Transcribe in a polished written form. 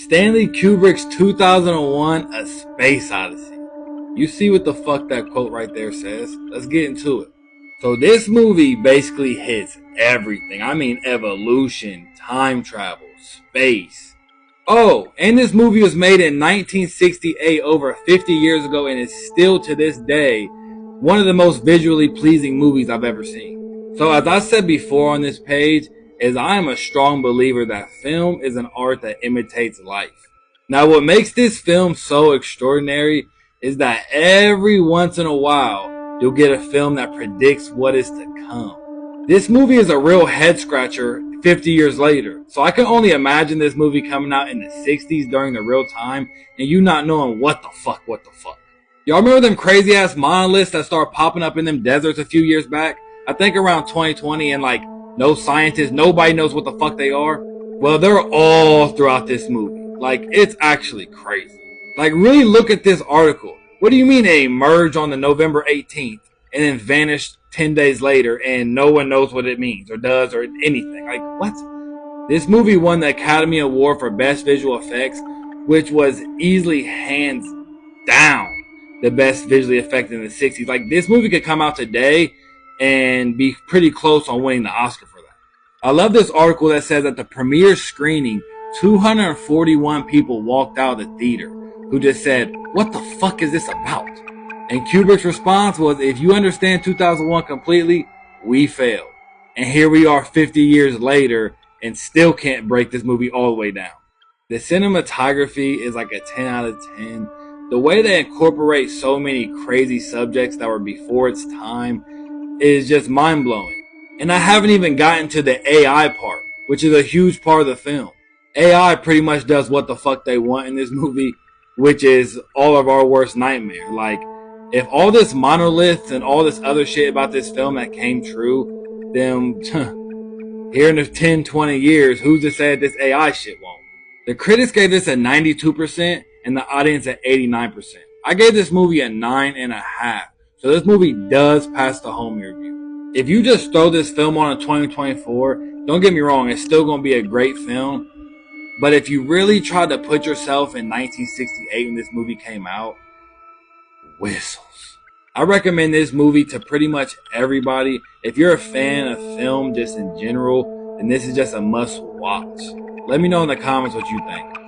Stanley Kubrick's 2001 A Space Odyssey. You see what the fuck that quote right there says? Let's get into it. So this movie basically hits everything. I mean evolution, time travel, space. Oh, and this movie was made in 1968, over 50 years ago, and is still to this day one of the most visually pleasing movies I've ever seen. So as I said before on this page, is I am a strong believer that film is an art that imitates life. Now what makes this film so extraordinary is that every once in a while you'll get a film that predicts what is to come. This movie is a real head scratcher 50 years later. So I can only imagine this movie coming out in the 60s during the real time and you not knowing what the fuck. Y'all remember them crazy ass monoliths that started popping up in them deserts a few years back? I think around 2020, and like no scientists, nobody knows what the fuck they are. Well, they're all throughout this movie. Like, it's actually crazy. Like, really look at this article. What do you mean they emerged on the November 18th and then vanished 10 days later and no one knows what it means or does or anything? Like, what? This movie won the Academy Award for Best Visual Effects, which was easily hands down the best visually effect in the 60s. Like, this movie could come out today and be pretty close on winning the Oscar for that. I love this article that says at the premiere screening, 241 people walked out of the theater who just said, what the fuck is this about? And Kubrick's response was, if you understand 2001 completely, we failed. And here we are 50 years later and still can't break this movie all the way down. The cinematography is like a 10 out of 10. The way they incorporate so many crazy subjects that were before its time is just mind-blowing. And I haven't even gotten to the AI part, which is a huge part of the film. AI pretty much does what the fuck they want in this movie, which is all of our worst nightmare. Like, if all this monoliths and all this other shit about this film that came true, then here in the 10, 20 years, who's to say this AI shit won't? The critics gave this a 92% and the audience at 89%. I gave this movie a 9.5. So this movie does pass the home review. If you just throw this film on in 2024, don't get me wrong, it's still going to be a great film. But if you really try to put yourself in 1968 when this movie came out, whistles. I recommend this movie to pretty much everybody. If you're a fan of film just in general, then this is just a must watch. Let me know in the comments what you think.